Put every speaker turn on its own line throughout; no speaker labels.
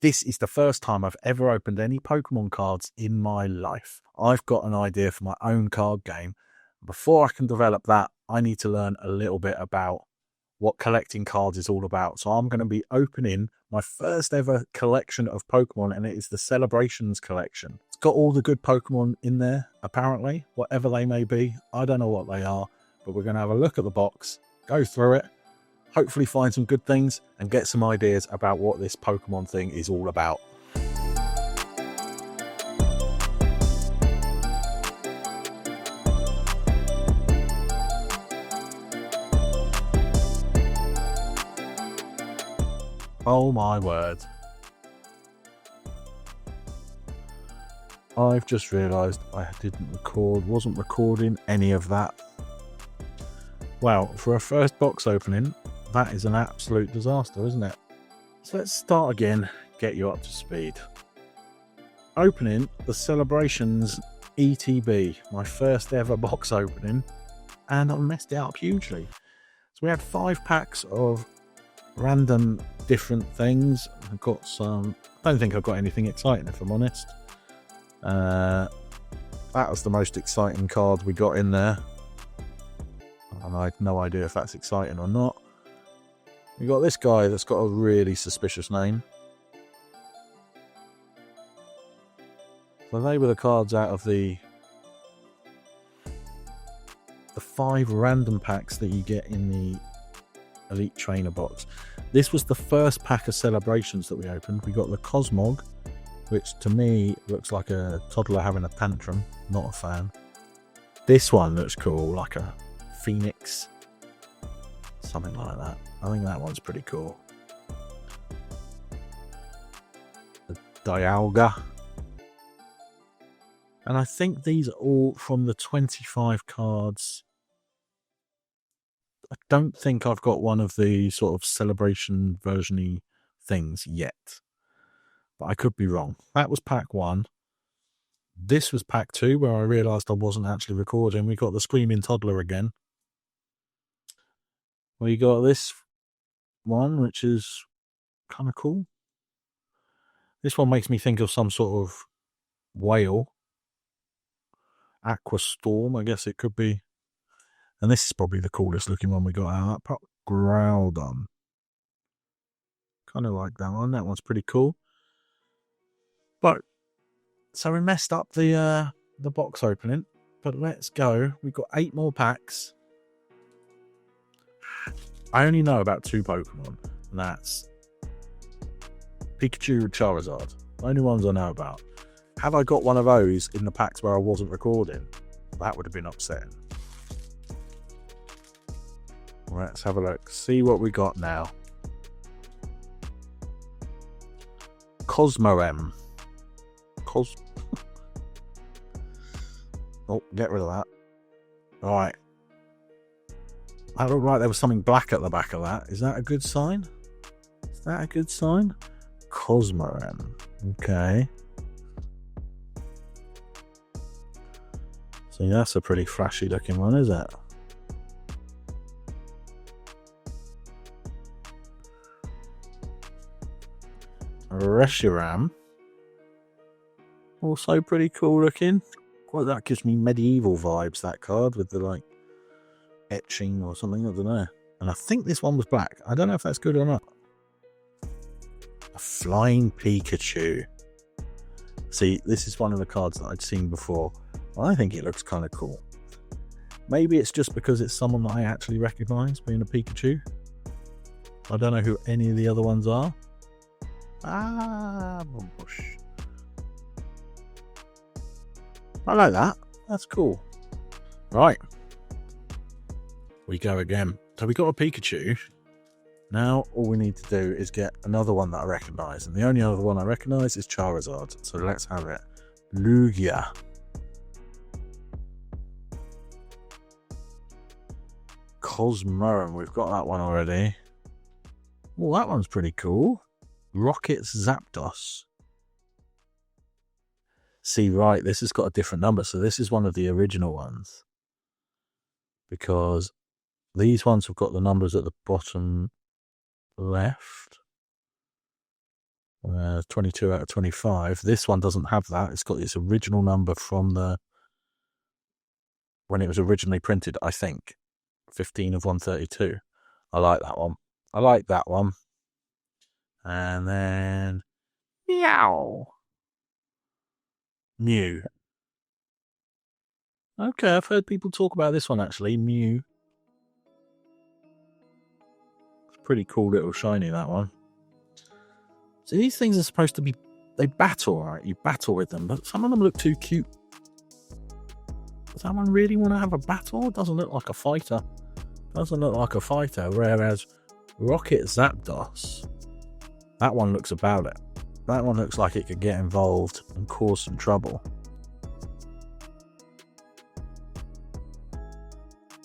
This is the first time I've ever opened any Pokemon cards in my life. I've got an idea for my own card game. Before I can develop that, I need to learn a little bit about what collecting cards is all about. So I'm going to be opening my first ever collection of Pokemon, and it is the Celebrations collection. It's got all the good Pokemon in there, apparently, whatever they may be. I don't know what they are, but we're going to have a look at the box, go through it, hopefully find some good things and get some ideas about what this Pokemon thing is all about. Oh my word. I've just realised I wasn't recording any of that. Well, for a first box opening, that is an absolute disaster, isn't it? So let's start again, get you up to speed. Opening the Celebrations ETB, my first ever box opening, and I messed it up hugely. So we had 5 packs of random different things. I've got some, I don't think I've got anything exciting, if I'm honest. That was the most exciting card we got in there, and I have no idea if that's exciting or not. We got this guy that's got a really suspicious name. So they were the cards out of the 5 random packs that you get in the Elite Trainer box. This was the first pack of Celebrations that we opened. We got the Cosmog, which to me looks like a toddler having a tantrum. Not a fan. This one looks cool, like a Phoenix, something like that. I think that one's pretty cool. The Dialga. And I think these are all from the 25 cards. I don't think I've got one of the sort of Celebration version-y things yet. But I could be wrong. That was pack 1. This was pack 2, where I realised I wasn't actually recording. We got the Screaming Toddler again. We got this one, which is kind of cool. This one makes me think of some sort of whale. Aqua Storm, I guess it could be. And this is probably the coolest looking one we got out. Groudon. Kind of like that one. That one's pretty cool. But so we messed up the box opening. But let's go. We've got 8 more packs. I only know about 2 Pokemon, and that's Pikachu and Charizard. Only ones I know about. Had I got one of those in the packs where I wasn't recording, that would have been upsetting. Let's have a look. See what we got now. Cosmoem. Oh, get rid of that. Alright. I looked like there was something black at the back of that. Is that a good sign? Is that a good sign? Cosmoem. Okay. See, that's a pretty flashy looking one, is it? Reshiram. Also pretty cool looking. Well, that gives me medieval vibes, that card, with the like etching or something, I don't know. And I think this one was black. I don't know if that's good or not. A Flying Pikachu. See, this is one of the cards that I'd seen before. I think it looks kind of cool. Maybe it's just because it's someone that I actually recognise, being a Pikachu. I don't know who any of the other ones are. Bush. I like that. That's cool. Right. We go again. So we got a Pikachu. Now all we need to do is get another one that I recognise. And the only other one I recognise is Charizard. So let's have it. Lugia. Cosmoem. We've got that one already. Well, that one's pretty cool. Rocket's Zapdos. See, right, this has got a different number. So this is one of the original ones. Because these ones have got the numbers at the bottom left. 22 out of 25. This one doesn't have that. It's got its original number from when it was originally printed, I think. 15 of 132. I like that one. I like that one. And then Meow. Mew. Okay, I've heard people talk about this one actually. Mew. It's a pretty cool little shiny, that one. So these things are supposed to be, they battle, right? You battle with them, but some of them look too cute. Does someone really want to have a battle? It doesn't look like a fighter. Doesn't look like a fighter, whereas Rocket Zapdos, that one looks about it. That one looks like it could get involved and cause some trouble.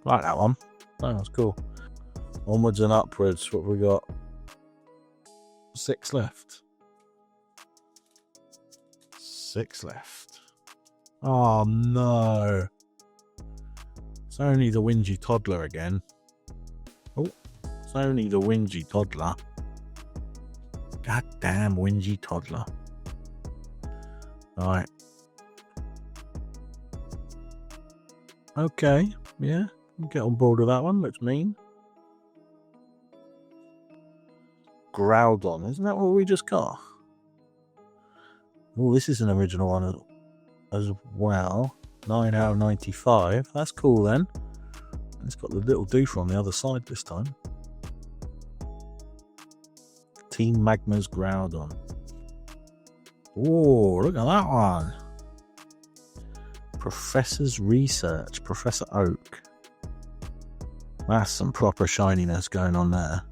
Like that one. That one's cool. Onwards and upwards. What have we got? 6 left. 6 left. Oh no. It's only the whingy toddler again. Oh, it's only the whingy toddler. Goddamn whingy toddler. Alright. Okay, yeah. Get on board with that one. Looks mean. Groudon. Isn't that what we just got? Oh, this is an original one as well. 9 out of 95. That's cool then. It's got the little doofer on the other side this time. Team Magma's Groudon. Oh, look at that one. Professor's Research. Professor Oak. That's some proper shininess going on there.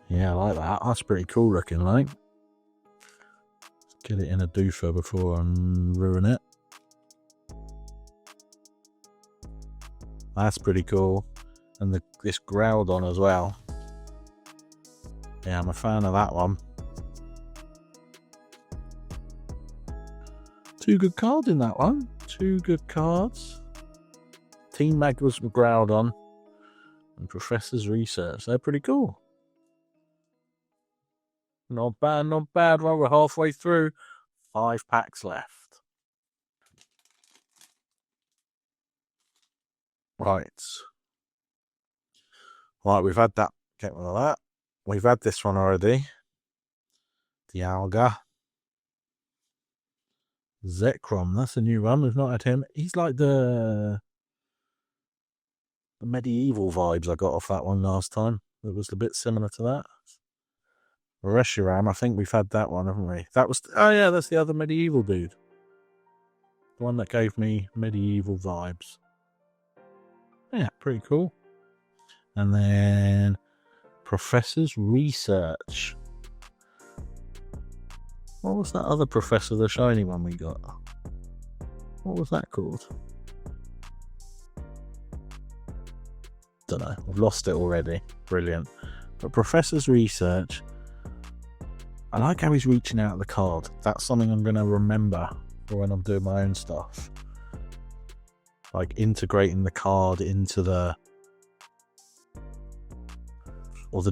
Yeah, I like that. That's pretty cool looking, like. Let's get it in a doofer before I ruin it. That's pretty cool. And this Groudon as well. Yeah, I'm a fan of that one. 2 good cards in that one. 2 good cards. Team Magma's Groudon and Professor's Research. They're pretty cool. Not bad, not bad. Well, we're halfway through. 5 packs left. Right. Right, we've had that. Get rid of that. We've had this one already. Dialga. Zekrom. That's a new one. We've not had him. He's like the medieval vibes I got off that one last time. It was a bit similar to that. Reshiram, I think we've had that one, haven't we? That was, oh yeah, that's the other medieval dude. The one that gave me medieval vibes. Yeah, pretty cool. And then Professor's Research. What was that other professor, the shiny one we got? What was that called? Don't know. I've lost it already. Brilliant. But Professor's Research. I like how he's reaching out the card. That's something I'm going to remember for when I'm doing my own stuff. Like integrating the card into the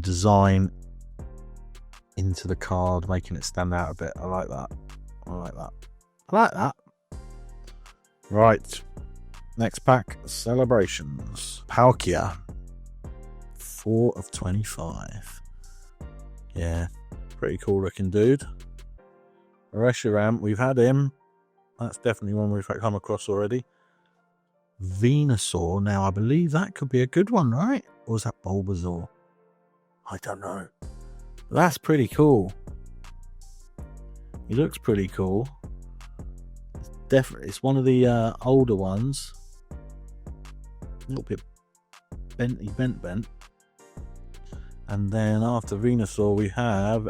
design into the card, making it stand out a bit. I like that. I like that. I like that. Right. Next pack, Celebrations. Palkia. 4 of 25. Yeah. Pretty cool looking dude. Reshiram, we've had him. That's definitely one we've come across already. Venusaur. Now, I believe that could be a good one, right? Or is that Bulbasaur? I don't know. But that's pretty cool. He looks pretty cool. It's definitely, it's one of the older ones. A little bit bent. And then after Venusaur, we have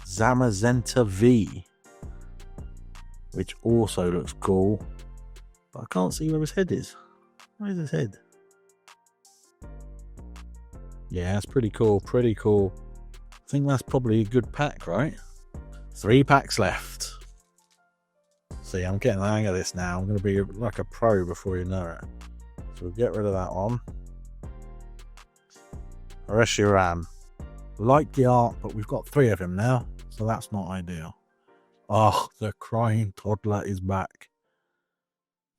Zamazenta V, which also looks cool. But I can't see where his head is. Where's his head? Yeah, that's pretty cool. Pretty cool. I think that's probably a good pack, right? 3 packs left. See, I'm getting the hang of this now. I'm going to be like a pro before you know it. So we'll get rid of that one. Reshiram. Like the art, but we've got 3 of him now, so that's not ideal. Oh, the crying toddler is back.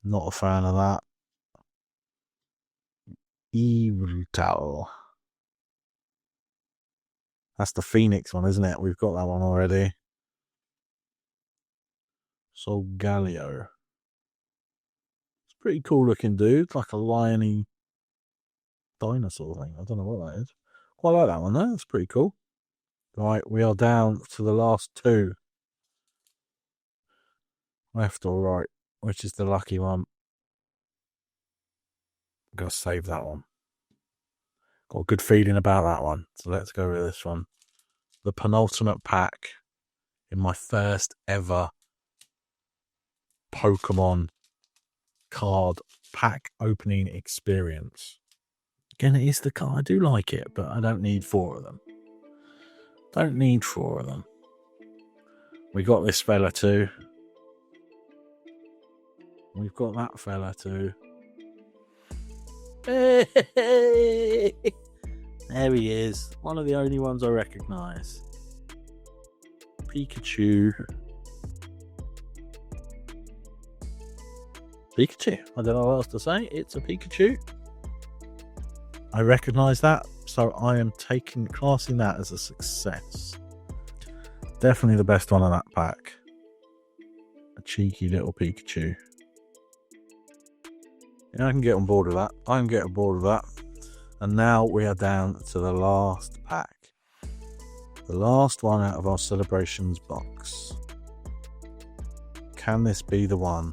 Not a fan of that. Evil. That's the Phoenix one, isn't it? We've got that one already. Solgaleo. It's a pretty cool looking dude, like a liony dinosaur thing. I don't know what that is. Quite like that one though. That's pretty cool. Right, we are down to the last 2. Left or right? Which is the lucky one? I'm going to save that one. Got a good feeling about that one. So let's go with this one. The penultimate pack in my first ever Pokemon card pack opening experience. Again, it is the card. I do like it, but I don't need 4 of them. Don't need 4 of them. We got this fella too. We've got that fella too. Hey! There he is. One of the only ones I recognise. Pikachu. Pikachu. I don't know what else to say. It's a Pikachu. I recognise that, so I am classing that as a success. Definitely the best one in that pack. A cheeky little Pikachu. Yeah, I can get on board with that. I can get on board with that. And now we are down to the last pack. The last one out of our Celebrations box. Can this be the one?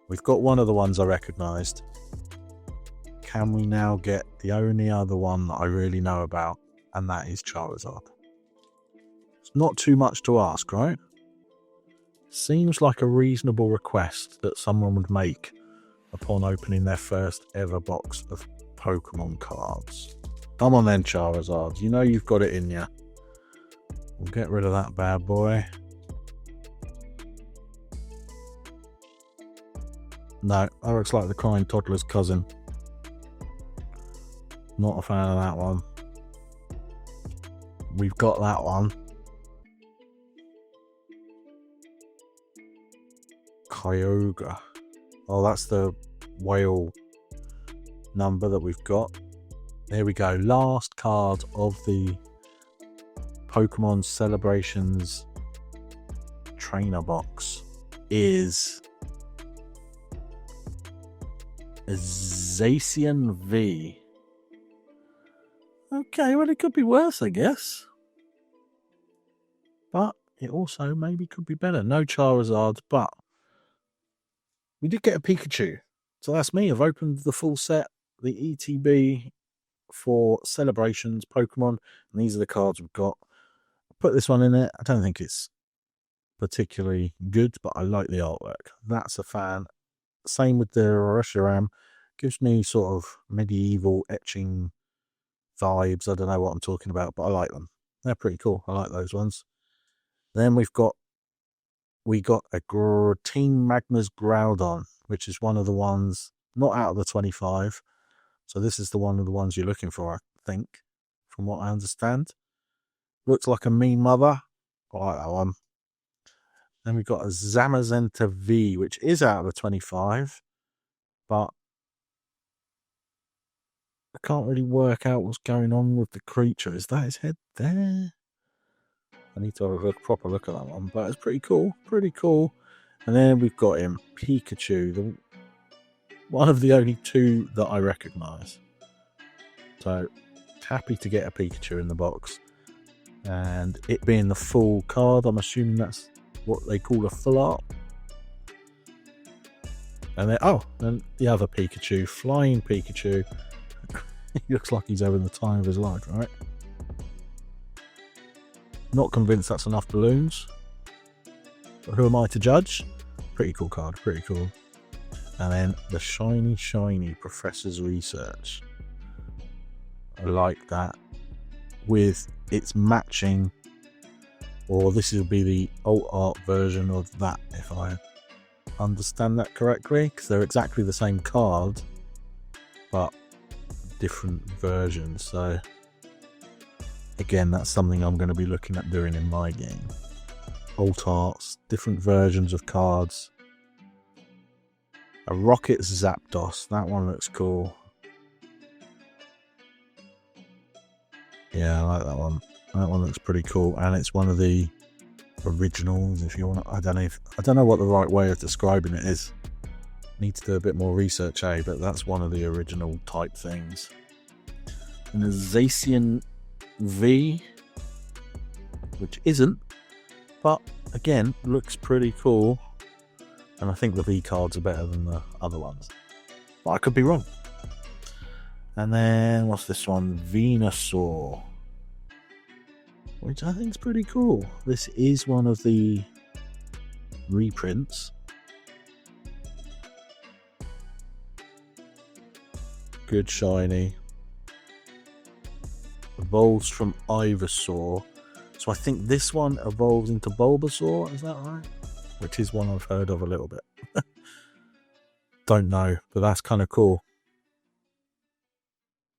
We've got one of the ones I recognised. Can we now get the only other one that I really know about? And that is Charizard. It's not too much to ask, right? Seems like a reasonable request that someone would make upon opening their first ever box of Pokemon cards. Come on then, Charizard. You know you've got it in you. We'll get rid of that bad boy. No, that looks like the crying toddler's cousin. Not a fan of that one. We've got that one. Kyogre. Oh, that's the whale number that we've got. There we go. Last card of the Pokemon Celebrations trainer box is Zacian V. Okay, well, it could be worse, I guess. But it also maybe could be better. No Charizard, but we did get a Pikachu. So that's me. I've opened the full set, the ETB for Celebrations Pokemon. And these are the cards we've got. I put this one in it. I don't think it's particularly good, but I like the artwork. That's a fan. Same with the Reshiram. Gives me sort of medieval etching vibes. I don't know what I'm talking about, but I like them. They're pretty cool. I like those ones. Then we got a Team Magnus Groudon, which is one of the ones not out of the 25. So this is one of the ones you're looking for, I think, from what I understand. Looks like a mean mother. I like that one. Then we've got a Zamazenta V, which is out of the 25, but I can't really work out what's going on with the creature. Is that his head there? I need to have a proper look at that one, but it's pretty cool. Pretty cool. And then we've got him, Pikachu, one of the only 2 that I recognise. So happy to get a Pikachu in the box. And it being the full card, I'm assuming that's what they call a full art. And then the other Pikachu, Flying Pikachu. He looks like he's having the time of his life, right? Not convinced that's enough balloons. But who am I to judge? Pretty cool card, pretty cool. And then the shiny Professor's Research. I like that. With its matching, or this will be the alt art version of that, if I understand that correctly, because they're exactly the same card, but different versions. So Again, that's something I'm going to be looking at doing in my game. Alt arts, different versions of cards. A Rocket Zapdos, that one looks cool. Yeah, I like that one. That one looks pretty cool, and it's one of the originals. If you want, I don't know what the right way of describing it is. Need to do a bit more research, but that's one of the original type things. And a Zacian V, which isn't, but again looks pretty cool. And I think the V cards are better than the other ones, but I could be wrong. And then what's this one? Venusaur, which I think is pretty cool. This is one of the reprints. Good shiny. Evolves from Ivysaur. So I think this one evolves into Bulbasaur, is that right? Which is one I've heard of a little bit. Don't know, but that's kind of cool.